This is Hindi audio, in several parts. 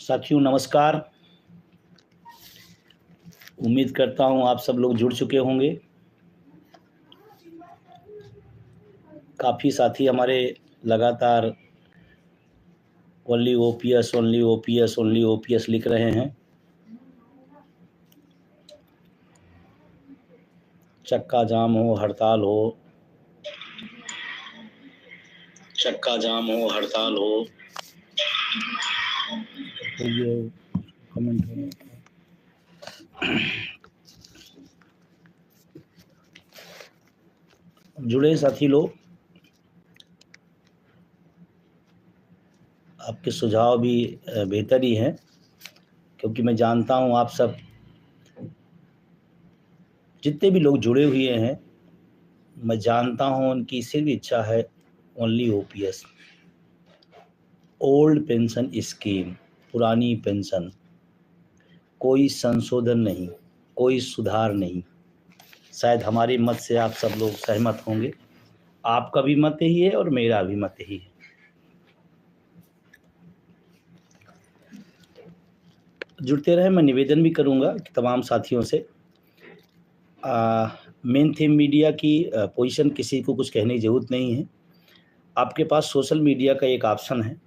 साथियों नमस्कार। उम्मीद करता हूं आप सब लोग जुड़ चुके होंगे। काफ़ी साथी हमारे लगातार only OPS only OPS only OPS लिख रहे हैं। चक्का जाम हो, हड़ताल हो, चक्का जाम हो, हड़ताल हो, तो ये कमेंट हो जुड़े साथी लोग। आपके सुझाव भी बेहतर ही हैं, क्योंकि मैं जानता हूं आप सब जितने भी लोग जुड़े हुए हैं, मैं जानता हूं उनकी सिर्फ इच्छा है only OPS, old pension scheme, पुरानी पेंशन, कोई संशोधन नहीं, कोई सुधार नहीं। शायद हमारे मत से आप सब लोग सहमत होंगे। आपका भी मत यही है और मेरा भी मत यही है। जुड़ते रहे। मैं निवेदन भी करूंगा कि तमाम साथियों से मेन थीम मीडिया की पोजीशन किसी को कुछ कहने की ज़रूरत नहीं है। आपके पास सोशल मीडिया का एक ऑप्शन है,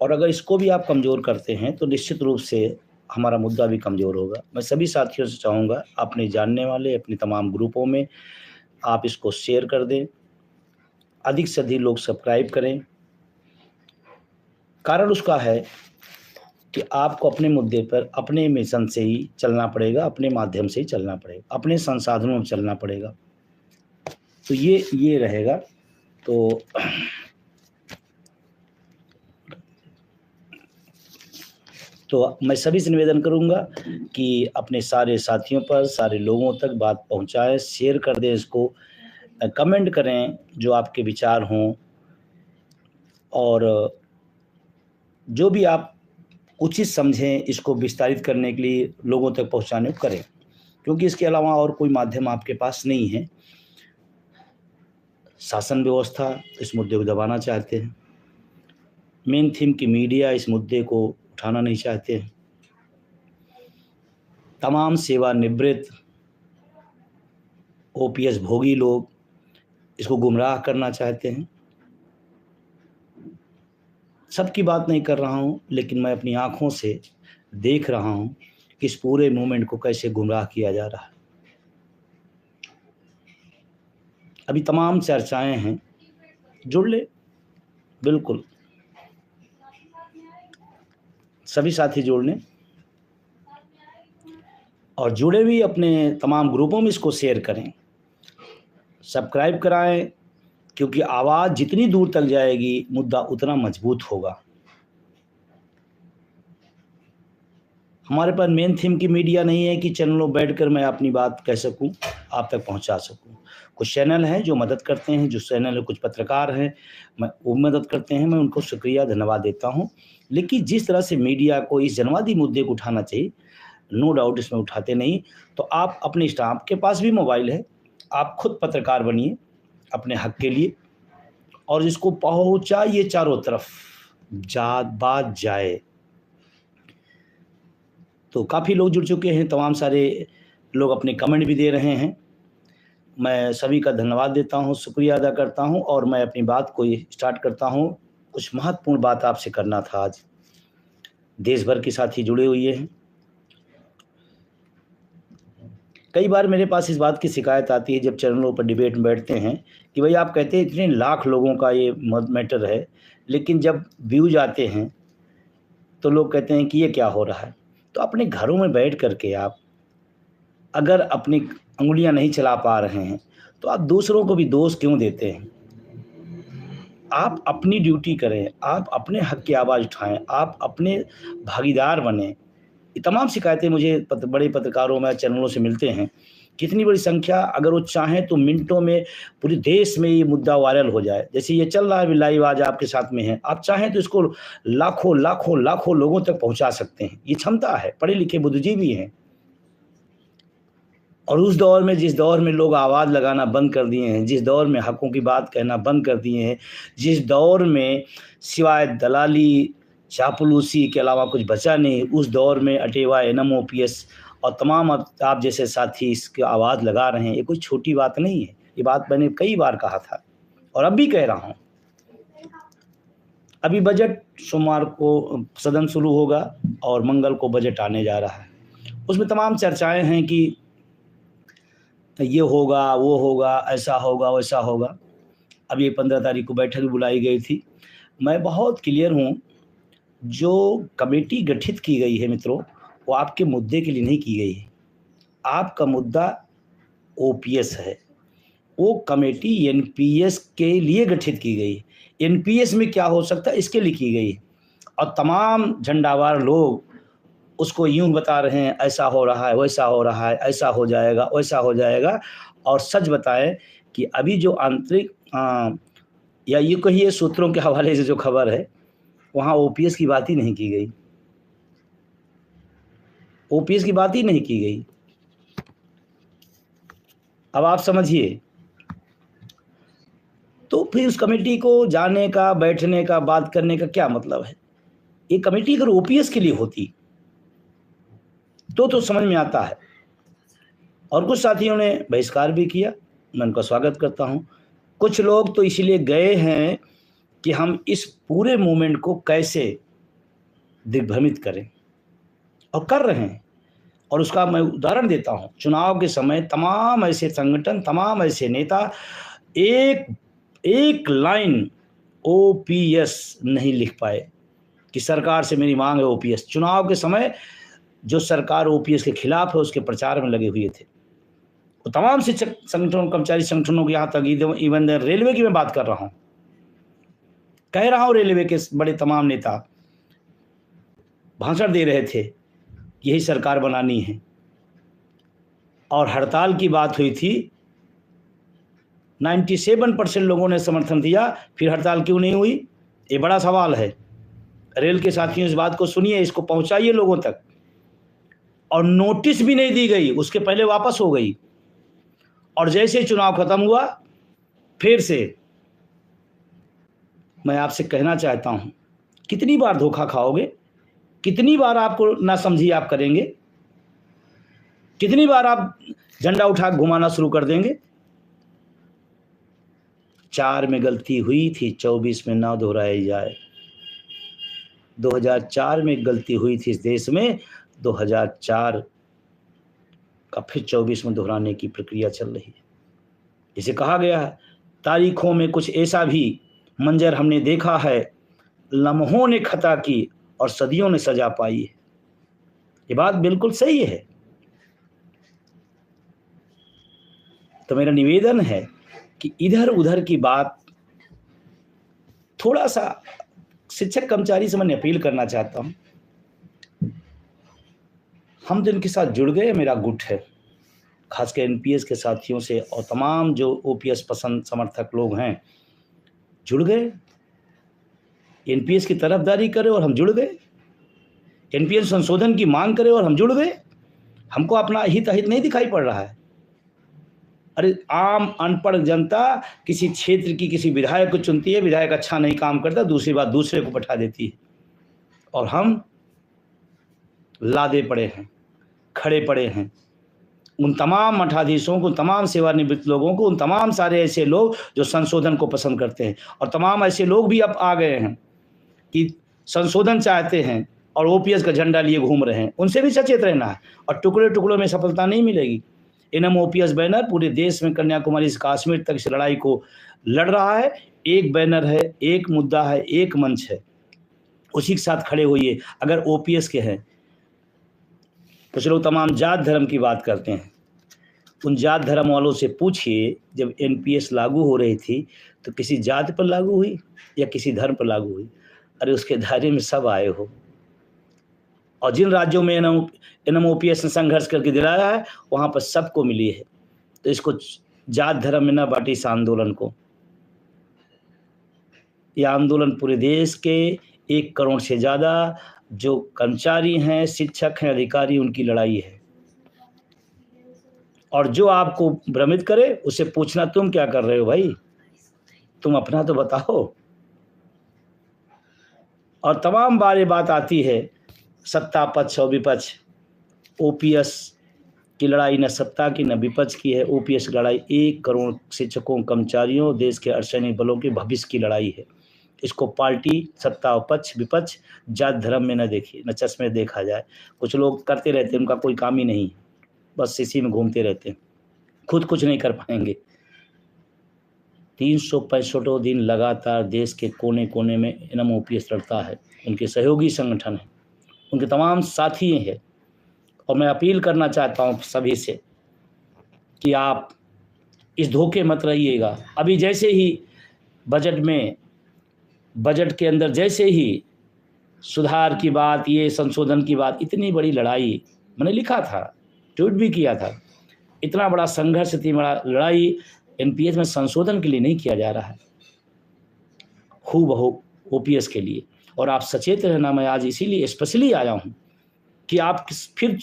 और अगर इसको भी आप कमज़ोर करते हैं तो निश्चित रूप से हमारा मुद्दा भी कमज़ोर होगा। मैं सभी साथियों से चाहूँगा, अपने जानने वाले अपने तमाम ग्रुपों में आप इसको शेयर कर दें, अधिक से अधिक लोग सब्सक्राइब करें। कारण उसका है कि आपको अपने मुद्दे पर अपने मिशन से ही चलना पड़ेगा, अपने माध्यम से ही चलना पड़ेगा, अपने संसाधनों में चलना पड़ेगा। तो ये रहेगा। तो मैं सभी से निवेदन करूंगा कि अपने सारे साथियों पर, सारे लोगों तक बात पहुंचाएं, शेयर कर दें इसको, कमेंट करें जो आपके विचार हों, और जो भी आप उचित समझें इसको विस्तारित करने के लिए लोगों तक पहुंचाने को करें, क्योंकि इसके अलावा और कोई माध्यम आपके पास नहीं है। शासन व्यवस्था इस मुद्दे को दबाना चाहते हैं, मेन थीम की मीडिया इस मुद्दे को उठाना नहीं चाहते हैं, तमाम सेवानिवृत्त ओपीएस भोगी लोग इसको गुमराह करना चाहते हैं। सबकी बात नहीं कर रहा हूं, लेकिन मैं अपनी आंखों से देख रहा हूं कि इस पूरे मूवमेंट को कैसे गुमराह किया जा रहा है। अभी तमाम चर्चाएं हैं, जुड़ ले, बिल्कुल सभी साथी जुड़ लें, और जुड़े भी अपने तमाम ग्रुपों में इसको शेयर करें, सब्सक्राइब कराएं, क्योंकि आवाज़ जितनी दूर तक जाएगी मुद्दा उतना मजबूत होगा। हमारे पास मेन थीम की मीडिया नहीं है कि चैनलों बैठकर मैं अपनी बात कह सकूं, आप तक पहुंचा सकूं। कुछ चैनल हैं जो मदद करते हैं, जो चैनल कुछ पत्रकार हैं मैं वो मदद करते हैं, मैं उनको शुक्रिया धन्यवाद देता हूं। लेकिन जिस तरह से मीडिया को इस जनवादी मुद्दे को उठाना चाहिए, नो डाउट इसमें उठाते नहीं। तो आप अपने स्टाफ के पास भी मोबाइल है, आप खुद पत्रकार बनिए अपने हक के लिए, और इसको पहुंचाइए चारों तरफ, बात जाए। तो काफ़ी लोग जुड़ चुके हैं, तमाम सारे लोग अपने कमेंट भी दे रहे हैं। मैं सभी का धन्यवाद देता हूं, शुक्रिया अदा करता हूं, और मैं अपनी बात को स्टार्ट करता हूं। कुछ महत्वपूर्ण बात आपसे करना था आज। देश भर के साथी जुड़े हुए हैं। कई बार मेरे पास इस बात की शिकायत आती है जब चैनलों पर डिबेट में बैठते हैं कि भाई आप कहते हैं इतने लाख लोगों का ये मैटर है, लेकिन जब व्यूज आते हैं तो लोग कहते हैं कि ये क्या हो रहा है। तो अपने घरों में बैठ करके आप अगर अपनी उंगलियां नहीं चला पा रहे हैं तो आप दूसरों को भी दोष क्यों देते हैं। आप अपनी ड्यूटी करें, आप अपने हक की आवाज़ उठाएं, आप अपने भागीदार बने। ये तमाम शिकायतें मुझे बड़े पत्रकारों में, चैनलों से मिलते हैं। कितनी बड़ी संख्या, अगर वो चाहें तो मिनटों में पूरे देश में ये मुद्दा वायरल हो जाए। जैसे ये चल रहा है लाइव, आज आपके साथ में है, आप चाहें तो इसको लाखों लाखों लाखों लोगों तक पहुंचा सकते हैं। ये क्षमता है, पढ़े लिखे बुद्धिजीवी हैं। और उस दौर में, जिस दौर में लोग आवाज़ लगाना बंद कर दिए हैं, जिस दौर में हकों की बात कहना बंद कर दिए हैं, जिस दौर में सिवाय दलाली चापलूसी के अलावा कुछ बचा नहीं। उस दौर में अटेवा, एनएम, ओपीएस और तमाम आप जैसे साथी इसकी आवाज़ लगा रहे हैं, ये कोई छोटी बात नहीं है। ये बात मैंने कई बार कहा था और अब भी कह रहा हूँ। अभी बजट सोमवार को सदन शुरू होगा और मंगल को बजट आने जा रहा है। उसमें तमाम चर्चाएं हैं कि ये होगा, वो होगा, ऐसा होगा, वैसा होगा। अब ये 15 तारीख को बैठक बुलाई गई थी। मैं बहुत क्लियर हूँ, जो कमेटी गठित की गई है मित्रों, वो आपके मुद्दे के लिए नहीं की गई है। आपका मुद्दा ओपीएस है। वो कमेटी एनपीएस के लिए गठित की गई है। एनपीएस में क्या हो सकता है इसके लिए की गई है। और तमाम झंडावार लोग उसको यूं बता रहे हैं, ऐसा हो रहा है, वैसा हो रहा है, ऐसा हो जाएगा, वैसा हो जाएगा। और सच बताएं कि अभी जो आंतरिक या ये कहिए सूत्रों के हवाले से जो खबर है, वहाँ ओपीएस की बात ही नहीं की गई। ओपीएस की बात ही नहीं की गई। अब आप समझिए, तो फिर उस कमेटी को जाने का, बैठने का, बात करने का क्या मतलब है? ये कमेटी अगर ओपीएस के लिए होती तो समझ में आता है। और कुछ साथियों ने बहिष्कार भी किया, मैं उनका स्वागत करता हूँ। कुछ लोग तो इसलिए गए हैं कि हम इस पूरे मूवमेंट को कैसे दिग्भ्रमित करें, और कर रहे हैं। और उसका मैं उदाहरण देता हूँ। चुनाव के समय तमाम ऐसे संगठन, तमाम ऐसे नेता एक लाइन ओपीएस नहीं लिख पाए कि सरकार से मेरी मांग है ओपीएस। चुनाव के समय जो सरकार ओपीएस के खिलाफ है उसके प्रचार में लगे हुए थे। तो तमाम शिक्षक संगठनों, कर्मचारी संगठनों के यहाँ तक इवन रेलवे की मैं बात कर रहा हूँ, कह रहा हूँ, रेलवे के बड़े तमाम नेता भाषण दे रहे थे कि यही सरकार बनानी है। और हड़ताल की बात हुई थी, 97% लोगों ने समर्थन दिया। फिर हड़ताल क्यों नहीं हुई, ये बड़ा सवाल है। रेल के साथियों इस बात को सुनिए, इसको पहुंचाइए लोगों तक। और नोटिस भी नहीं दी गई, उसके पहले वापस हो गई। और जैसे चुनाव खत्म हुआ, फिर से मैं आपसे कहना चाहता हूं, कितनी बार धोखा खाओगे? कितनी बार आपको नासमझी आप करेंगे? कितनी बार आप झंडा उठा घुमाना शुरू कर देंगे? 4 में गलती हुई थी, 24 में ना दोहराई जाए। 2004 में गलती हुई थी इस देश में, 2004 का फिर 24 में दोहराने की प्रक्रिया चल रही है। जिसे कहा गया है, तारीखों में कुछ ऐसा भी मंजर हमने देखा है, लम्हों ने खता की और सदियों ने सजा पाई है। ये बात बिल्कुल सही है। तो मेरा निवेदन है कि इधर उधर की बात थोड़ा सा, शिक्षक कर्मचारी से मैं अपील करना चाहता हूं, हम तो इनके साथ जुड़ गए, मेरा गुट है, खासकर एनपीएस के साथियों से और तमाम जो ओपीएस पसंद समर्थक लोग हैं, जुड़ गए। एनपीएस की तरफदारी करे और हम जुड़ गए। एनपीएस संशोधन की मांग करे और हम जुड़ गए। हमको अपना हित अहित नहीं दिखाई पड़ रहा है। अरे आम अनपढ़ जनता किसी क्षेत्र की किसी विधायक को चुनती है, विधायक अच्छा नहीं काम करता, दूसरी बात दूसरे को बैठा देती है। और हम लादे पड़े हैं, खड़े पड़े हैं। उन तमाम मठाधीशों को, तमाम सेवानिवृत्त लोगों को, उन तमाम सारे ऐसे लोग जो संशोधन को पसंद करते हैं, और तमाम ऐसे लोग भी अब आ गए हैं कि संशोधन चाहते हैं और ओपीएस का झंडा लिए घूम रहे हैं, उनसे भी सचेत रहना है। और टुकड़े टुकड़ों में सफलता नहीं मिलेगी। एनएम ओपीएस बैनर पूरे देश में कन्याकुमारी से कश्मीर तक इस लड़ाई को लड़ रहा है। एक बैनर है, एक मुद्दा है, एक मंच है, उसी के साथ खड़े होइए। अगर ओपीएस के हैं, कुछ लोग तमाम जात धर्म की बात करते हैं, उन जात धर्म वालों से पूछिए, जब एनपीएस लागू हो रही थी तो किसी जात पर लागू हुई या किसी धर्म पर लागू हुई? अरे उसके दायरे में सब आए हो। और जिन राज्यों में एनएम ओपीएस ने संघर्ष करके दिलाया है, वहाँ पर सबको मिली है। तो इसको जात धर्म में न बांटी इस आंदोलन को। यह आंदोलन पूरे देश के 1 करोड़ से ज़्यादा जो कर्मचारी हैं, शिक्षक हैं, अधिकारी, उनकी लड़ाई है। और जो आपको भ्रमित करे उसे पूछना, तुम क्या कर रहे हो भाई, तुम अपना तो बताओ। और तमाम बार ये बात आती है, सत्ता पक्ष और विपक्ष, ओपीएस की लड़ाई न सत्ता की न विपक्ष की है। ओपीएस की लड़ाई 1 करोड़ शिक्षकों, कर्मचारियों, देश के अर्धसैनिक बलों के भविष्य की लड़ाई है। इसको पार्टी, सत्ता और पक्ष, विपक्ष, जात धर्म में न देखिए, न चश्मे देखा जाए। कुछ लोग करते रहते हैं, उनका कोई काम ही नहीं, बस इसी में घूमते रहते हैं, खुद कुछ नहीं कर पाएंगे। 365 दिन लगातार देश के कोने कोने में इनम ओपीएस लड़ता है, उनके सहयोगी संगठन है, उनके तमाम साथी हैं। और मैं अपील करना चाहता हूँ सभी से कि आप इस धोखे मत रहिएगा। अभी जैसे ही बजट के अंदर जैसे ही सुधार की बात, ये संशोधन की बात, इतनी बड़ी लड़ाई मैंने लिखा था, ट्वीट भी किया था, इतना बड़ा संघर्ष, इतनी बड़ा लड़ाई एनपीएस में संशोधन के लिए नहीं किया जा रहा है, हूबहू ओपीएस के लिए। और आप सचेत रहना, मैं आज इसीलिए स्पेशली आया हूँ कि आप फिर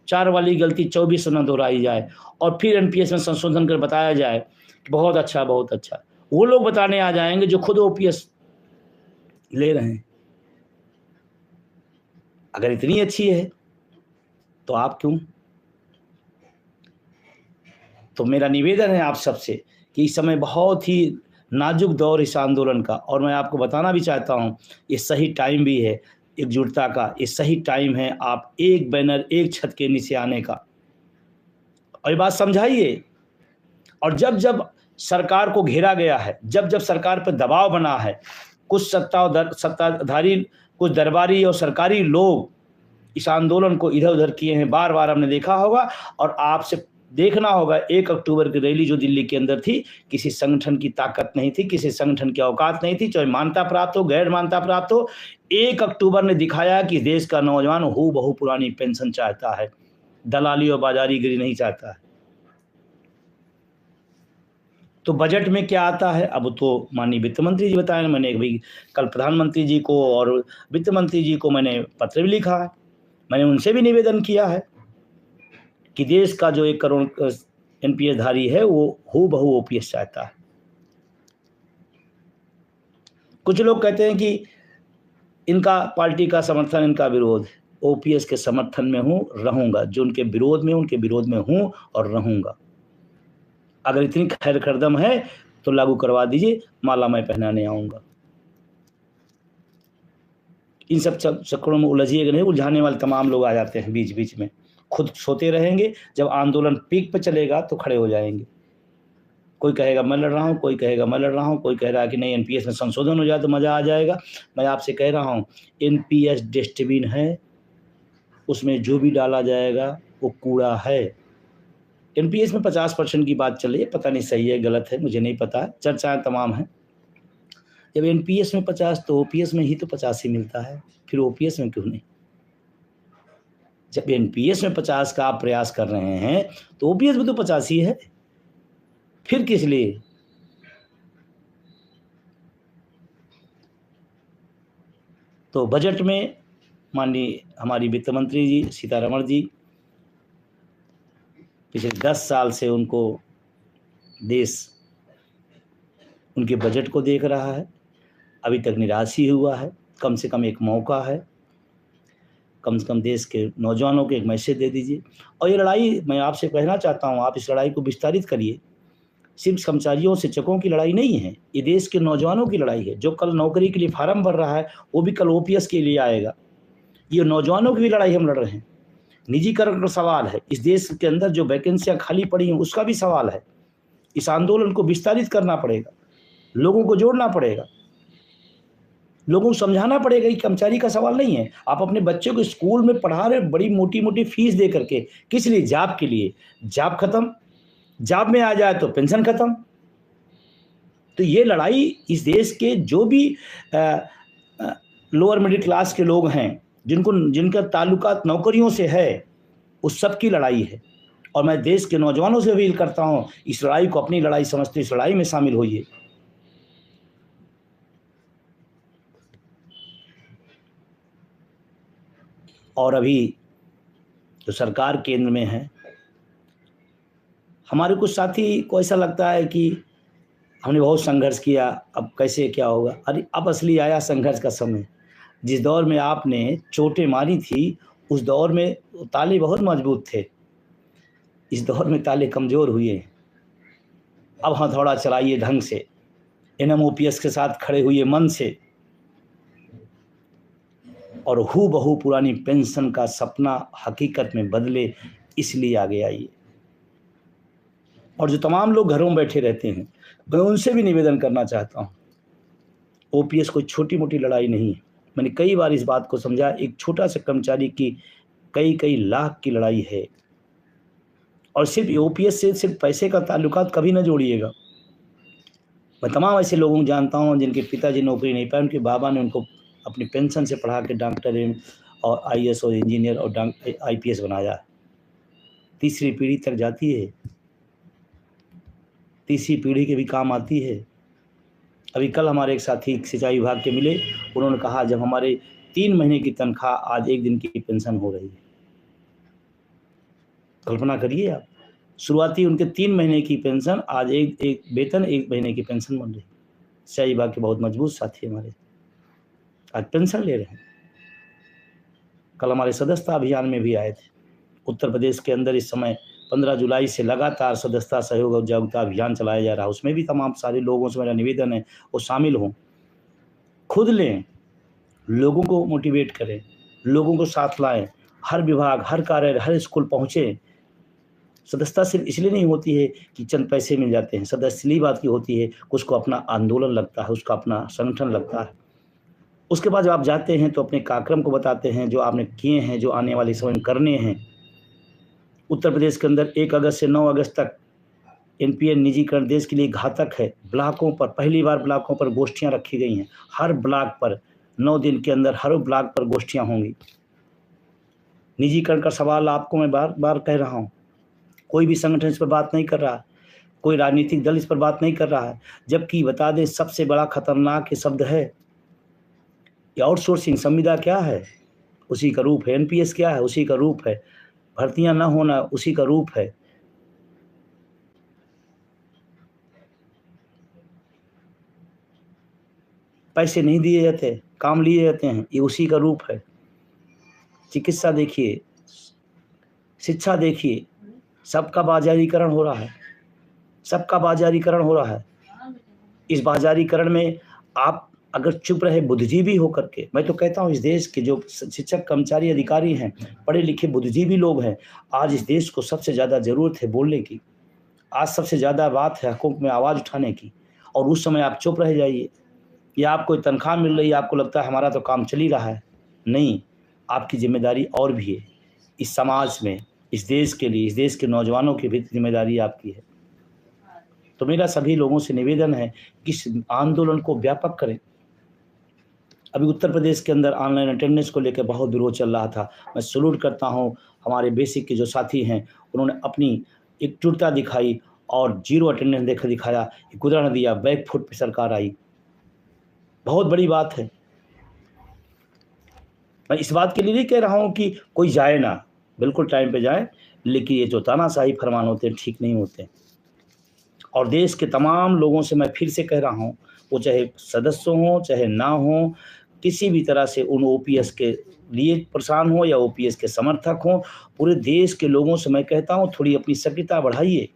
4 वाली गलती 24 न दोहराई जाए और फिर एनपीएस में संशोधन कर बताया जाए कि बहुत अच्छा बहुत अच्छा। वो लोग बताने आ जाएंगे जो खुद ओपीएस ले रहे हैं। अगर इतनी अच्छी है तो आप क्यों? तो मेरा निवेदन है आप सबसे कि इस समय बहुत ही नाजुक दौर इस आंदोलन का, और मैं आपको बताना भी चाहता हूँ ये सही टाइम भी है एकजुटता का, ये सही टाइम है आप एक बैनर, एक छत के नीचे आने का। और ये बात समझाइए। और जब जब सरकार को घेरा गया है, जब जब सरकार पर दबाव बना है, कुछ सत्ताधारी, कुछ दरबारी और सरकारी लोग इस आंदोलन को इधर उधर किए हैं, बार बार हमने देखा होगा। और आपसे देखना होगा 1 अक्टूबर की रैली जो दिल्ली के अंदर थी, किसी संगठन की ताकत नहीं थी, किसी संगठन की औकात नहीं थी, चाहे मान्यता प्राप्त हो, गैर मान्यता प्राप्त हो। 1 अक्टूबर ने दिखाया कि देश का नौजवान हूबहू पुरानी पेंशन चाहता है, दलाली और बाजारीगिरी नहीं चाहता है। तो बजट में क्या आता है, अब तो माननीय वित्त मंत्री जी बताएं। मैंने भी कल प्रधानमंत्री जी को और वित्त मंत्री जी को मैंने पत्र भी लिखा है, मैंने उनसे भी निवेदन किया है कि देश का जो 1 करोड़ एनपीएस धारी है वो हूबहू ओपीएस चाहता है। कुछ लोग कहते हैं कि इनका पार्टी का समर्थन, इनका विरोध। ओपीएस के समर्थन में हूँ, रहूंगा। जो उनके विरोध में, उनके विरोध में हूँ और रहूंगा। अगर इतनी खैर खरदम है तो लागू करवा दीजिए, माला मैं पहनाने आऊंगा। इन सब चक्करों में उलझिएगा नहीं, उलझाने वाले तमाम लोग आ जाते हैं बीच बीच में, खुद सोते रहेंगे। जब आंदोलन पीक पर चलेगा तो खड़े हो जाएंगे। कोई कहेगा मैं लड़ रहा हूँ, कोई कहेगा मैं लड़ रहा हूँ, कोई कह रहा है कि नहीं एनपीएस में संशोधन हो जाए तो मज़ा आ जाएगा। मैं आपसे कह रहा हूँ एनपीएस डस्टबिन है, उसमें जो भी डाला जाएगा वो कूड़ा है। एनपीएस में 50% की बात चल रही है, पता नहीं सही है गलत है, मुझे नहीं पता है, चर्चाएं तमाम हैं। जब एनपीएस में 50 तो ओपीएस में ही तो 50 ही मिलता है, फिर ओपीएस में क्यों नहीं? जब एनपीएस में 50 का आप प्रयास कर रहे हैं तो ओपीएस में तो 50 ही है, फिर किस लिए? तो बजट में माननीय हमारी वित्त मंत्री जी सीतारमण जी, पिछले 10 साल से उनको देश उनके बजट को देख रहा है, अभी तक निराश ही हुआ है। कम से कम एक मौका है, कम से कम देश के नौजवानों को एक मैसेज दे दीजिए। और ये लड़ाई मैं आपसे कहना चाहता हूँ, आप इस लड़ाई को विस्तारित करिए। सिर्फ कर्मचारियों, शिक्षकों की लड़ाई नहीं है, ये देश के नौजवानों की लड़ाई है। जो कल नौकरी के लिए फार्म भर रहा है वो भी कल ओपीएस के लिए आएगा। ये नौजवानों की भी लड़ाई हम लड़ रहे हैं। निजीकरण का सवाल है, इस देश के अंदर जो वैकेंसियाँ खाली पड़ी हैं उसका भी सवाल है। इस आंदोलन को विस्तारित करना पड़ेगा, लोगों को जोड़ना पड़ेगा, लोगों को समझाना पड़ेगा कि कर्मचारी का सवाल नहीं है। आप अपने बच्चों को स्कूल में पढ़ा रहे बड़ी मोटी मोटी फीस दे करके, किस लिए? जॉब के लिए। जॉब खत्म, जॉब में आ जाए तो पेंशन खत्म। तो ये लड़ाई इस देश के जो भी लोअर मिडिल क्लास के लोग हैं, जिनका ताल्लुकात नौकरियों से है, उस सब की लड़ाई है। और मैं देश के नौजवानों से अपील करता हूँ, इस लड़ाई को अपनी लड़ाई समझते इस लड़ाई में शामिल होइए। और अभी जो सरकार केंद्र में है, हमारे कुछ साथी को ऐसा लगता है कि हमने बहुत संघर्ष किया, अब कैसे क्या होगा। अरे अब असली आया संघर्ष का समय। जिस दौर में आपने चोटें मारी थी, उस दौर में ताले बहुत मजबूत थे। इस दौर में ताले कमज़ोर हुए। अब हथौड़ा चलाइए ढंग से, एनएमओपीएस के साथ खड़े हुए मन से, और हूबहू पुरानी पेंशन का सपना हकीकत में बदले, इसलिए आगे आइए। और जो तमाम लोग घरों में बैठे रहते हैं, मैं उनसे भी निवेदन करना चाहता हूँ, ओपीएस कोई छोटी-मोटी लड़ाई नहीं है। मैंने कई बार इस बात को समझा, एक छोटा-सा कर्मचारी की कई-कई लाख की लड़ाई है। और सिर्फ़ ओपीएस से सिर्फ़ पैसे का ताल्लुकात कभी ना जोड़िएगा। मैं तमाम ऐसे लोगों को जानता हूँ जिनके पिताजी नौकरी नहीं पाए, उनके बाबा ने उनको अपनी पेंशन से पढ़ा के डॉक्टर और आईएएस और इंजीनियर और आईपीएस बनाया। तीसरी पीढ़ी तक जाती है, तीसरी पीढ़ी के भी काम आती है। अभी कल हमारे एक साथी सिंचाई विभाग के मिले, उन्होंने कहा जब हमारे 3 महीने की तनख्वाह आज 1 दिन की पेंशन हो रही है। कल्पना करिए आप, शुरुआती उनके 3 महीने की पेंशन आज एक वेतन 1 महीने की पेंशन बन रही। सिंचाई विभाग के बहुत मजबूत साथी हमारे आज पेंशन ले रहे हैं। कल हमारे सदस्यता अभियान में भी आए थे। उत्तर प्रदेश के अंदर इस समय 15 जुलाई से लगातार सदस्यता सहयोग और जागरूकता अभियान चलाया जा रहा है। उसमें भी तमाम सारे लोगों से मेरा निवेदन है वो शामिल हों, खुद लें, लोगों को मोटिवेट करें, लोगों को साथ लाएं, हर विभाग, हर कार्यालय, हर स्कूल पहुँचें। सदस्यता सिर्फ इसलिए नहीं होती है कि चंद पैसे मिल जाते हैं, सदस्य इसलिए बात की होती है कि उसको अपना आंदोलन लगता है, उसका अपना संगठन लगता है। उसके बाद जब आप जाते हैं तो अपने कार्यक्रम को बताते हैं जो आपने किए हैं, जो आने वाले समय में करने हैं। उत्तर प्रदेश के अंदर 1 अगस्त से 9 अगस्त तक एनपीए निजीकरण देश के लिए घातक है। ब्लॉकों पर पहली बार ब्लॉकों पर गोष्ठियां रखी गई हैं। हर ब्लॉक पर 9 दिन के अंदर हर ब्लॉक पर गोष्ठियां होंगी। निजीकरण का सवाल आपको मैं बार-बार कह रहा हूं, कोई भी संगठन इस पर बात नहीं कर रहा है, कोई राजनीतिक दल इस पर बात नहीं कर रहा है। जबकि बता दें सबसे बड़ा खतरनाक ये शब्द है, ये आउटसोर्सिंग। संविदा क्या है? उसी का रूप है। एनपीएस क्या है? उसी का रूप है। भर्तियां न होना उसी का रूप है। पैसे नहीं दिए जाते, काम लिए जाते हैं, ये उसी का रूप है। चिकित्सा देखिए, शिक्षा देखिए, सबका बाजारीकरण हो रहा है, सबका बाजारीकरण हो रहा है। इस बाजारीकरण में आप अगर चुप रहे बुद्धिजीवी होकर के, मैं तो कहता हूँ इस देश के जो शिक्षक, कर्मचारी, अधिकारी हैं, पढ़े लिखे बुद्धिजीवी लोग हैं, आज इस देश को सबसे ज़्यादा ज़रूरत है बोलने की। आज सबसे ज़्यादा बात है हुकूक में आवाज़ उठाने की, और उस समय आप चुप रह जाइए या आपको तनख्वाह मिल रही है, आपको लगता है हमारा तो काम चल ही रहा है। नहीं, आपकी ज़िम्मेदारी और भी है। इस समाज में, इस देश के लिए, इस देश के नौजवानों की भी ज़िम्मेदारी आपकी है। तो मेरा सभी लोगों से निवेदन है कि इस आंदोलन को व्यापक करें। अभी उत्तर प्रदेश के अंदर ऑनलाइन अटेंडेंस को लेकर बहुत विरोध चल रहा था। मैं सैल्यूट करता हूँ हमारे बेसिक के जो साथी हैं, उन्होंने अपनी एकजुटता दिखाई और ज़ीरो अटेंडेंस दिखाया, गुजर न दिया, बैक फुट पे सरकार आई। बहुत बड़ी बात है। मैं इस बात के लिए नहीं कह रहा हूँ कि कोई जाए ना, बिल्कुल टाइम पे जाए, लेकिन ये जो तानाशाही फरमान होते हैं ठीक नहीं होते। और देश के तमाम लोगों से मैं फिर से कह रहा हूँ, वो चाहे सदस्य हों चाहे ना हों, किसी भी तरह से उन ओपीएस के लिए परेशान हो या ओपीएस के समर्थक हों, पूरे देश के लोगों से मैं कहता हूँ थोड़ी अपनी सक्रियता बढ़ाइए।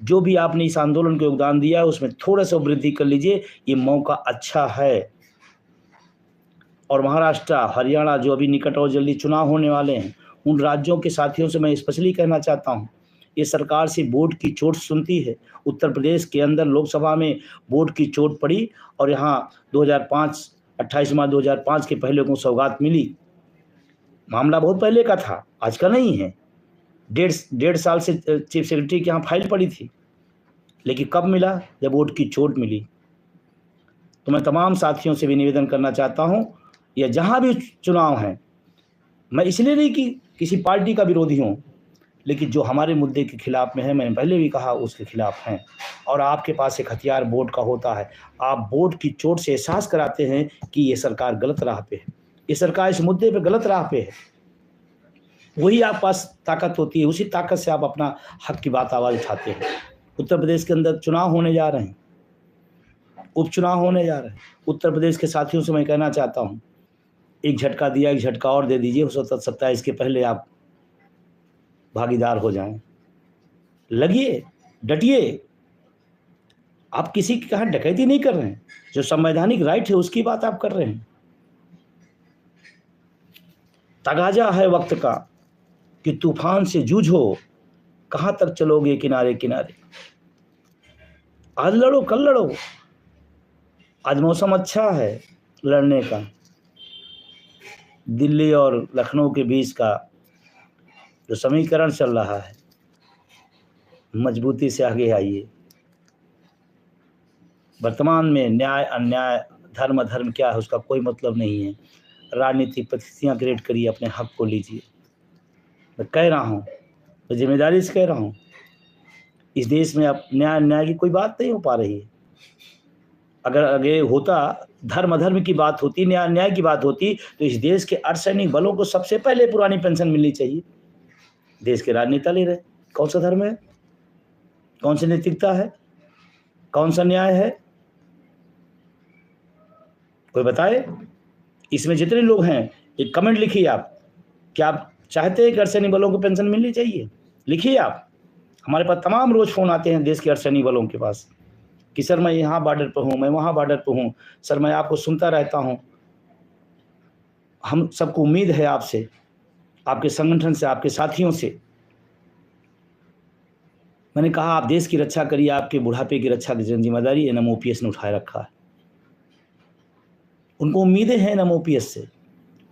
जो भी आपने इस आंदोलन को योगदान दिया है उसमें थोड़ा-सा वृद्धि कर लीजिए, ये मौका अच्छा है। और महाराष्ट्र, हरियाणा जो अभी निकट और जल्दी चुनाव होने वाले हैं, उन राज्यों के साथियों से मैं स्पेशली कहना चाहता हूँ, ये सरकार से वोट की चोट सुनती है। उत्तर प्रदेश के अंदर लोकसभा में वोट की चोट पड़ी और यहाँ 2005 28 मार्च 2005 के पहले को सौगात मिली। मामला बहुत पहले का था, आज का नहीं है। डेढ़ साल से चीफ सेक्रेटरी के यहाँ फाइल पड़ी थी, लेकिन कब मिला? जब वोट की चोट मिली। तो मैं तमाम साथियों से भी निवेदन करना चाहता हूँ, या जहाँ भी चुनाव हैं, मैं इसलिए नहीं कि किसी पार्टी का विरोधी हूँ, लेकिन जो हमारे मुद्दे के खिलाफ में है, मैंने पहले भी कहा उसके खिलाफ हैं। और आपके पास एक हथियार वोट का होता है। आप वोट की चोट से एहसास कराते हैं कि ये सरकार गलत राह पे है, ये सरकार इस मुद्दे पे गलत राह पे है। वही आप पास ताकत होती है, उसी ताकत से आप अपना हक की बात आवाज़ उठाते हैं। उत्तर प्रदेश के अंदर चुनाव होने जा रहे हैं, उपचुनाव होने जा रहे हैं। उत्तर प्रदेश के साथियों से मैं कहना चाहता हूँ, एक झटका दिया, एक झटका और दे दीजिए, हो सकता है इसके पहले आप भागीदार हो जाएं। लगिए, डटिए। आप किसी की कहाँ डकैती नहीं कर रहे हैं, जो संवैधानिक राइट है उसकी बात आप कर रहे हैं। तगाजा है वक्त का कि तूफान से जूझो, कहाँ तक चलोगे किनारे किनारे। आज लड़ो कल लड़ो, आज मौसम अच्छा है लड़ने का। दिल्ली और लखनऊ के बीच का जो समीकरण चल रहा है, मजबूती से आगे आइए। वर्तमान में न्याय अन्याय, धर्म अधर्म क्या है उसका कोई मतलब नहीं है। राजनीतिक परिस्थितियाँ क्रिएट करिए, अपने हक को लीजिए। मैं कह रहा हूँ, तो जिम्मेदारी से कह रहा हूँ, इस देश में अब न्याय अन्याय की कोई बात नहीं हो पा रही है। अगर आगे होता, धर्म अधर्म की बात होती, न्याय अन्याय की बात होती, तो इस देश के अर्धसैनिक बलों को सबसे पहले पुरानी पेंशन मिलनी चाहिए। देश के राजनेता ले रहे, कौन सा धर्म है, कौन सी नैतिकता है, कौन सा न्याय है, कोई बताए। इसमें जितने लोग हैं एक कमेंट लिखिए आप, क्या आप चाहते हैं कि अर्धसैनिक बलों को पेंशन मिलनी चाहिए? लिखिए आप। हमारे पास तमाम रोज फोन आते हैं देश के अर्धसैनिक बलों के पास कि सर मैं यहाँ बॉर्डर पर हूँ, मैं वहाँ बॉर्डर पर हूँ, सर मैं आपको सुनता रहता हूँ। हम सबको उम्मीद है आपसे, आपके संगठन से, आपके साथियों से। मैंने कहा आप देश की रक्षा करिए, आपके बुढ़ापे की रक्षा की जिम्मेदारी NMOPS ने उठाए रखा है। उनको उम्मीदें हैं NMOPS से,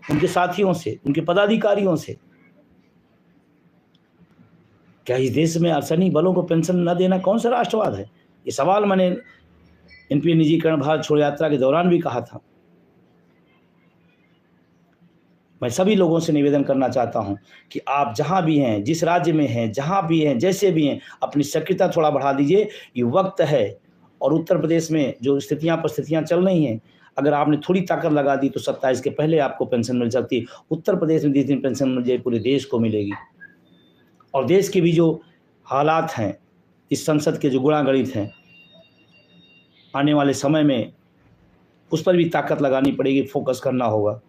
उनके साथियों से, उनके पदाधिकारियों से। क्या इस देश में अर्धसैनिक बलों को पेंशन न देना कौन सा राष्ट्रवाद है? ये सवाल मैंने NPA निजीकरण भारत छोड़ो यात्रा के दौरान भी कहा था। मैं सभी लोगों से निवेदन करना चाहता हूं कि आप जहां भी हैं, जिस राज्य में हैं, जहां भी हैं, जैसे भी हैं, अपनी सक्रियता थोड़ा बढ़ा दीजिए। ये वक्त है। और उत्तर प्रदेश में जो परिस्थितियां चल रही हैं, अगर आपने थोड़ी ताकत लगा दी तो 27 के पहले आपको पेंशन मिल सकती है। उत्तर प्रदेश में जिस दिन पेंशन मिल जाए पूरे देश को मिलेगी। और देश के भी जो हालात हैं, इस संसद के जो गुणागणित हैं, आने वाले समय में उस पर भी ताकत लगानी पड़ेगी, फोकस करना होगा।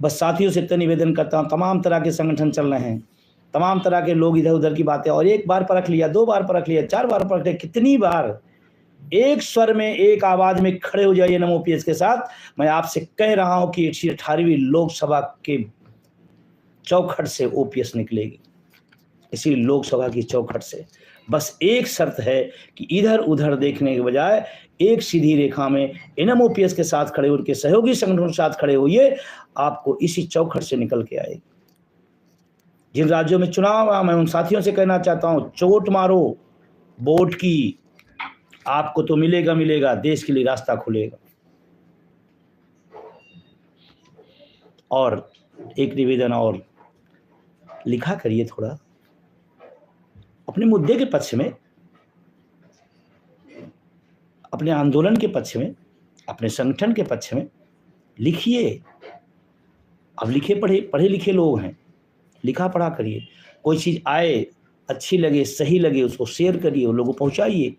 बस साथियों से इतना निवेदन करता हूँ, तमाम तरह के संगठन चल रहे हैं, तमाम तरह के लोग इधर उधर की बातें, और एक बार परख लिया, 2 बार परख लिया, 4 बार परख लिया, कितनी बार एक स्वर में, एक आवाज में खड़े हो जाइए NMOPS के साथ। मैं आपसे कह रहा हूं कि 18वीं लोकसभा के चौखट से OPS निकलेगी। इसी लोकसभा की चौखट से बस एक शर्त है कि इधर उधर देखने के बजाय एक सीधी रेखा में NMOPS के साथ खड़े, उनके सहयोगी संगठनों के साथ खड़े होइए, आपको इसी चौखट से निकल के आएगी। जिन राज्यों में चुनाव हुआ, मैं उन साथियों से कहना चाहता हूं, चोट मारो वोट की, आपको तो मिलेगा मिलेगा, देश के लिए रास्ता खुलेगा। और एक निवेदन और, लिखा करिए थोड़ा अपने मुद्दे के पक्ष में, अपने आंदोलन के पक्ष में, अपने संगठन के पक्ष में लिखिए। अब पढ़े लिखे लोग हैं, लिखा पढ़ा करिए। कोई चीज़ आए, अच्छी लगे, सही लगे, उसको शेयर करिए, उन लोगों को पहुंचाइए।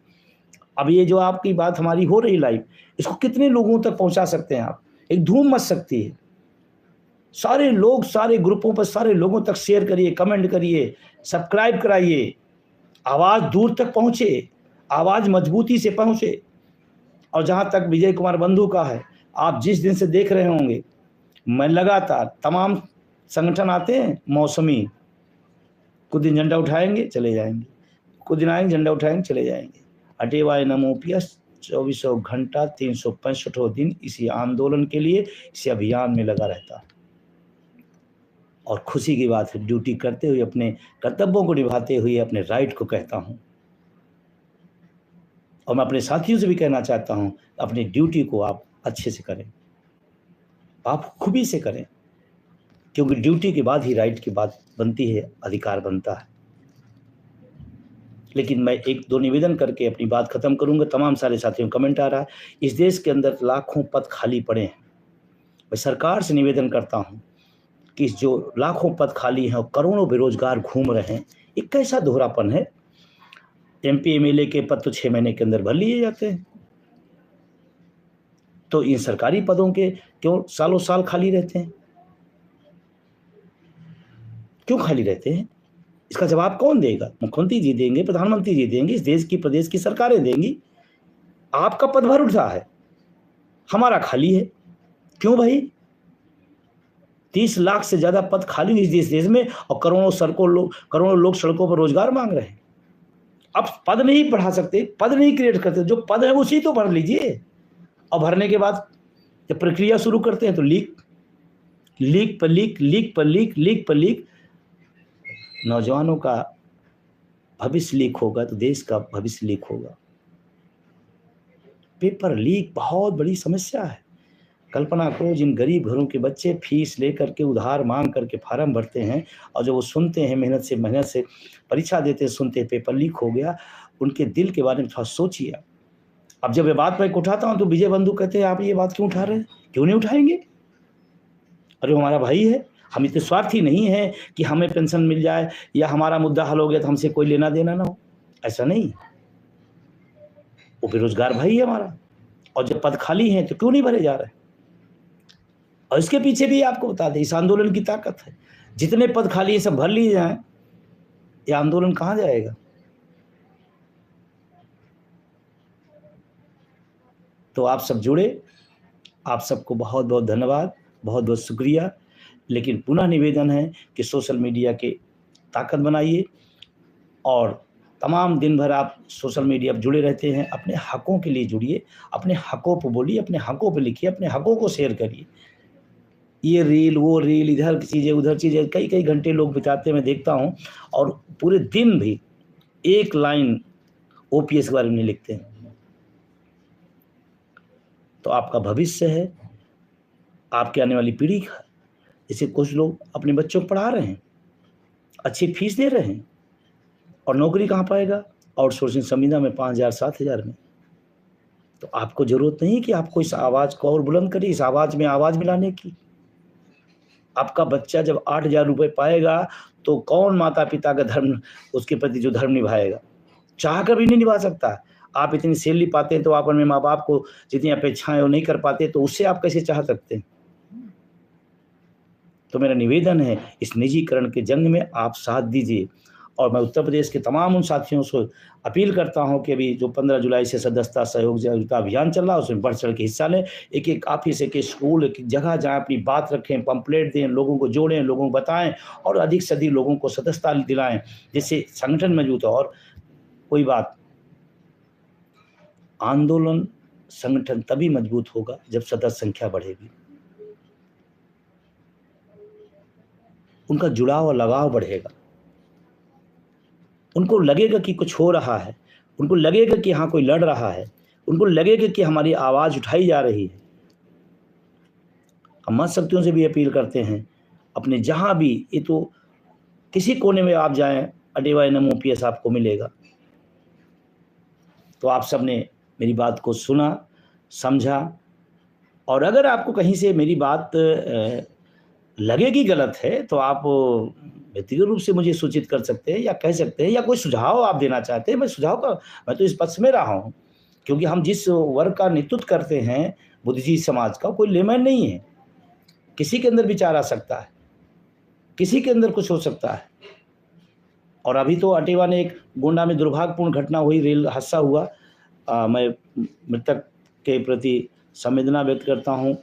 अब ये जो आपकी बात हमारी हो रही लाइव, इसको कितने लोगों तक पहुंचा सकते हैं आप? एक धूम मच सकती है। सारे लोग, सारे ग्रुपों पर, सारे लोगों तक शेयर करिए, कमेंट करिए, सब्सक्राइब कराइए। आवाज़ दूर तक पहुंचे, आवाज़ मजबूती से पहुंचे। और जहां तक विजय कुमार बंधु का है, आप जिस दिन से देख रहे होंगे, मैं लगातार, तमाम संगठन आते हैं मौसमी, कुछ दिन झंडा उठाएंगे चले जाएंगे, कुछ दिन आएंगे झंडा उठाएंगे चले जाएंगे। अटेवा NMOPS 24 घंटा 365 दिन इसी आंदोलन के लिए, इसी अभियान में लगा रहता है। और खुशी की बात है, ड्यूटी करते हुए, अपने कर्तव्यों को निभाते हुए अपने राइट को कहता हूं। और मैं अपने साथियों से भी कहना चाहता हूं, अपनी ड्यूटी को आप अच्छे से करें, आप खूबी से करें, क्योंकि ड्यूटी के बाद ही राइट की बात बनती है, अधिकार बनता है। लेकिन मैं 1-2 निवेदन करके अपनी बात खत्म करूंगा। तमाम सारे साथियों का कमेंट आ रहा है, इस देश के अंदर लाखों पद खाली पड़े हैं। मैं सरकार से निवेदन करता हूं कि जो लाखों पद खाली हैं और करोड़ों बेरोजगार घूम रहे हैं, ये कैसा दोहरापन है? MP MLA के पद तो 6 महीने के अंदर भर लिए जाते हैं। तो इन सरकारी पदों के क्यों सालों साल खाली रहते हैं? क्यों खाली रहते हैं? इसका जवाब कौन देगा? मुख्यमंत्री जी देंगे, प्रधानमंत्री जी देंगे, इस देश की प्रदेश की सरकारें देंगी। आपका पद भर उठा है, हमारा खाली है। क्यों भाई? 30 लाख से ज्यादा पद खाली हुई इस देश में और करोड़ों लोग सड़कों पर रोजगार मांग रहे हैं। अब पद नहीं बढ़ा सकते, पद नहीं क्रिएट करते, जो पद है उसी तो भर लीजिए। और भरने के बाद जब प्रक्रिया शुरू करते हैं तो लीक पर लीक, लीक पर लीक, लीक पर लीक। नौजवानों का भविष्य लीक होगा तो देश का भविष्य लीक होगा। पेपर लीक बहुत बड़ी समस्या है। कल्पना करो, जिन गरीब घरों के बच्चे फीस लेकर के उधार मांग करके फार्म भरते हैं और जब वो सुनते हैं मेहनत से परीक्षा देते हैं, सुनते हैं पेपर लीक हो गया, उनके दिल के बारे में थोड़ा सोचिए। अब जब ये बात मैं उठाता हूं तो विजय बंधु कहते हैं आप ये बात क्यों उठा रहे हैं? क्यों नहीं उठाएंगे? अरे वो हमारा भाई है, हम इतने स्वार्थी नहीं है कि हमें पेंशन मिल जाए या हमारा मुद्दा हल हो गया तो हमसे कोई लेना देना ना हो। ऐसा नहीं, वो बेरोजगार भाई है हमारा। और जब पद खाली हैं तो क्यों नहीं भरे जा रहे? और इसके पीछे भी आपको बता दें, इस आंदोलन की ताकत है। जितने पद खाली है सब भर लिए जाए, ये आंदोलन कहाँ जाएगा? तो आप सब जुड़े, आप सबको बहुत बहुत धन्यवाद, बहुत बहुत शुक्रिया। लेकिन पुनः निवेदन है कि सोशल मीडिया के ताकत बनाइए और तमाम दिन भर आप सोशल मीडिया पर जुड़े रहते हैं, अपने हकों के लिए जुड़िए, अपने हकों पर बोलिए, अपने हकों पर लिखिए, अपने हकों को शेयर करिए। ये रील वो रील, इधर चीज़ें उधर चीज़ें, कई कई घंटे लोग बिताते मैं देखता हूँ और पूरे दिन भी एक लाइन ओपीएस के बारे में नहीं लिखते हैं। तो आपका भविष्य है, आपके आने वाली पीढ़ी का। जैसे कुछ लोग अपने बच्चों को पढ़ा रहे हैं, अच्छी फीस दे रहे हैं और नौकरी कहाँ पाएगा? आउटसोर्सिंग संविदा में 5,000 7,000 में। तो आपको जरूरत नहीं कि आपको इस आवाज़ को और बुलंद करिए, इस आवाज़ में आवाज़ मिलाने की। आपका बच्चा जब 8,000 रुपये पाएगा तो कौन माता पिता का धर्म, उसके प्रति जो धर्म निभाएगा? चाह कर भी नहीं निभा सकता। आप इतनी सैलरी पाते हैं तो आप अपने माँ बाप को जितनी अपेक्षाएं वो नहीं कर पाते, तो उससे आप कैसे चाह सकते हैं? तो मेरा निवेदन है, इस निजीकरण के जंग में आप साथ दीजिए। और मैं उत्तर प्रदेश के तमाम उन साथियों से अपील करता हूं कि अभी जो 15 जुलाई से सदस्यता सहयोग जागरूकता अभियान चल रहा है उसमें बढ़ चढ़ के हिस्सा लें। एक एक ऑफिस, एक एक स्कूल, एक एक जगह जहां अपनी बात रखें, पंपलेट दें, लोगों को जोड़ें, लोगों को बताएं और अधिक से अधिक लोगों को सदस्यता दिलाएं, जिससे संगठन मजबूत हो। और कोई बात, आंदोलन संगठन तभी मजबूत होगा जब सदस्य संख्या बढ़ेगी, उनका जुड़ाव और लगाव बढ़ेगा, उनको लगेगा कि कुछ हो रहा है, उनको लगेगा कि हाँ कोई लड़ रहा है, उनको लगेगा कि हमारी आवाज़ उठाई जा रही है। हम मत शक्तियों से भी अपील करते हैं, अपने जहाँ भी, ये तो किसी कोने में आप जाएं, अडेवाइनम ओपीएस आपको मिलेगा। तो आप सब ने मेरी बात को सुना, समझा, और अगर आपको कहीं से मेरी बात लगेगी गलत है तो आप व्यक्तिगत रूप से मुझे सूचित कर सकते हैं या कह सकते हैं, या कोई सुझाव आप देना चाहते हैं, मैं तो इस पक्ष में रहा हूँ। क्योंकि हम जिस वर्ग का नेतृत्व करते हैं, बुद्धिजीवी समाज का, कोई लेमैन नहीं है। किसी के अंदर विचार आ सकता है, किसी के अंदर कुछ हो सकता है। और अभी तो अटेवा ने एक गोंडा में दुर्भाग्यपूर्ण घटना हुई, रेल हादसा हुआ। मैं मृतक के प्रति संवेदना व्यक्त करता हूँ।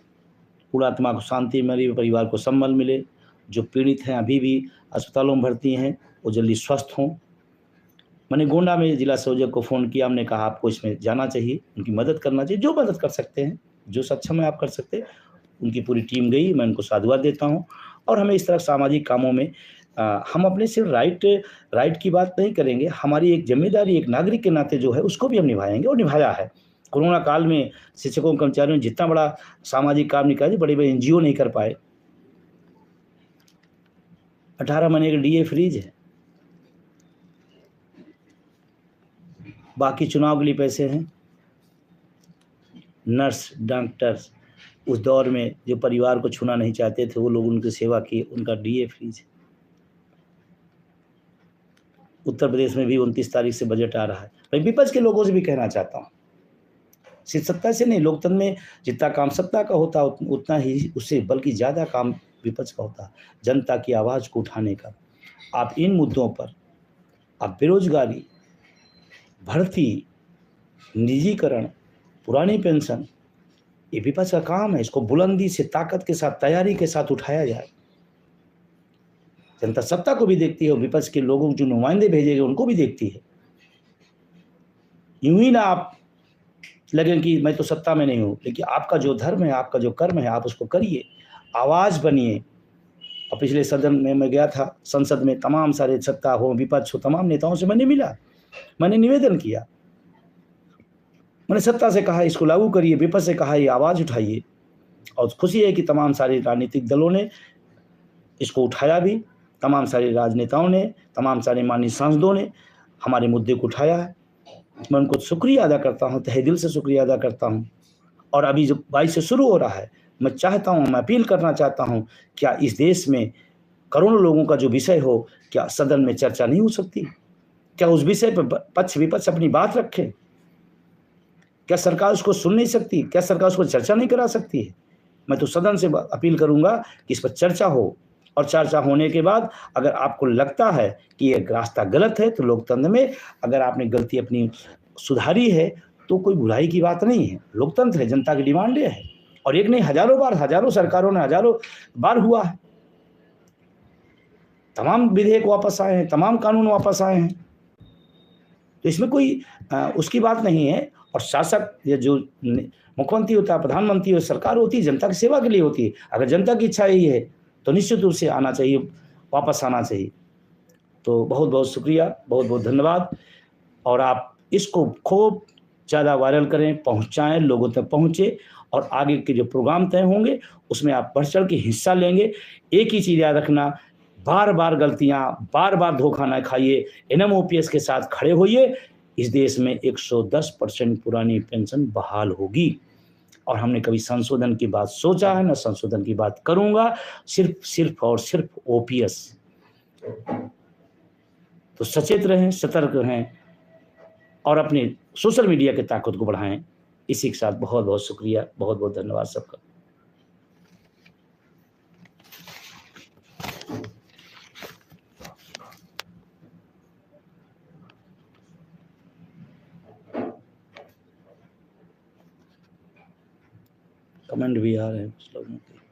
पूरा आत्मा को शांति मिले, परिवार को संबल मिले। जो पीड़ित हैं अभी भी अस्पतालों में भर्ती हैं, वो जल्दी स्वस्थ हों। मैंने गोंडा में जिला संयोजक को फ़ोन किया, हमने कहा आपको इसमें जाना चाहिए, उनकी मदद करना चाहिए, जो मदद कर सकते हैं, जो सक्षम है आप कर सकते हैं। उनकी पूरी टीम गई, मैं उनको साधुवाद देता हूँ। और हमें इस तरह सामाजिक कामों में हम अपने सिर्फ राइट की बात नहीं करेंगे, हमारी एक जिम्मेदारी एक नागरिक के नाते जो है उसको भी हम निभाएंगे और निभाया है। कोरोना काल में शिक्षकों कर्मचारियों ने जितना बड़ा सामाजिक काम निकाले, बड़े बड़े एनजीओ नहीं कर पाए। 18 महीने का डीए फ्रीज है, बाकी चुनाव के लिए पैसे हैं। नर्स, डॉक्टर्स उस दौर में जो परिवार को छूना नहीं चाहते थे, वो लोग उनकी सेवा की, उनका डीए फ्रीज है। उत्तर प्रदेश में भी 29 तारीख से बजट आ रहा है। मैं विपक्ष के लोगों से भी कहना चाहता हूँ, सिर्फ सत्ता से नहीं, लोकतंत्र में जितना काम सत्ता का होता है उतना ही उससे बल्कि ज़्यादा काम विपक्ष का होता है, जनता की आवाज़ को उठाने का। आप इन मुद्दों पर, आप बेरोजगारी, भर्ती, निजीकरण, पुरानी पेंशन, ये विपक्ष का काम है। इसको बुलंदी से, ताकत के साथ, तैयारी के साथ उठाया जाए। जनता सत्ता को भी देखती है और विपक्ष के लोगों को जो नुमाइंदे भेजे गए उनको भी देखती है। यूं ही ना आप लगें कि मैं तो सत्ता में नहीं हूँ, लेकिन आपका जो धर्म है, आपका जो कर्म है, आप उसको करिए, आवाज़ बनिए। और पिछले सदन में मैं गया था, संसद में तमाम सारे सत्ता हो, विपक्ष हो, तमाम नेताओं से मैंने मिला, मैंने निवेदन किया, मैंने सत्ता से कहा इसको लागू करिए, विपक्ष से कहा ये आवाज़ उठाइए। और खुशी है कि तमाम सारे राजनीतिक दलों ने इसको उठाया भी, तमाम सारे राजनेताओं ने, तमाम सारे माननीय सांसदों ने हमारे मुद्दे को उठाया है। मैं उनको शुक्रिया अदा करता हूँ, तहे दिल से शुक्रिया अदा करता हूँ। और अभी जो 22 से शुरू हो रहा है, मैं चाहता हूँ, मैं अपील करना चाहता हूँ, क्या इस देश में करोड़ों लोगों का जो विषय हो, क्या सदन में चर्चा नहीं हो सकती? क्या उस विषय पर पक्ष विपक्ष अपनी बात रखें? क्या सरकार उसको सुन नहीं सकती? क्या सरकार उसको चर्चा नहीं करा सकती है? मैं तो सदन से अपील करूंगा कि इस पर चर्चा हो, और चर्चा होने के बाद अगर आपको लगता है कि ये रास्ता गलत है, तो लोकतंत्र में अगर आपने गलती अपनी सुधारी है तो कोई बुराई की बात नहीं है। लोकतंत्र है, जनता की डिमांड है, और एक नहीं हजारों बार, हजारों सरकारों ने हजारों बार हुआ है। तमाम विधेयक वापस आए हैं, तमाम कानून वापस आए हैं, तो इसमें कोई उसकी बात नहीं है। और शासक या जो मुख्यमंत्री होता है, प्रधानमंत्री हो, सरकार होती है, जनता की सेवा के लिए होती है। अगर जनता की इच्छा यही है तो निश्चित रूप से आना चाहिए, वापस आना चाहिए। तो बहुत बहुत शुक्रिया, बहुत बहुत धन्यवाद। और आप इसको खूब ज़्यादा वायरल करें, पहुँचाएँ, लोगों तक पहुँचे, और आगे के जो प्रोग्राम तय होंगे उसमें आप बढ़ चढ़ के हिस्सा लेंगे। एक ही चीज़ याद रखना, बार बार गलतियाँ, बार बार धोखा ना खाइए, एनएमओपीएस के साथ खड़े होइए। इस देश में 110% पुरानी पेंशन बहाल होगी, और हमने कभी संशोधन की बात सोचा है, ना संशोधन की बात करूँगा, सिर्फ और सिर्फ ओपीएस। तो सचेत रहें, सतर्क रहें, और अपने सोशल मीडिया की ताकत को बढ़ाएं। इसी के साथ बहुत बहुत शुक्रिया, बहुत बहुत धन्यवाद सबका। कमेंट भी आ रहे हैं कुछ लोगों के।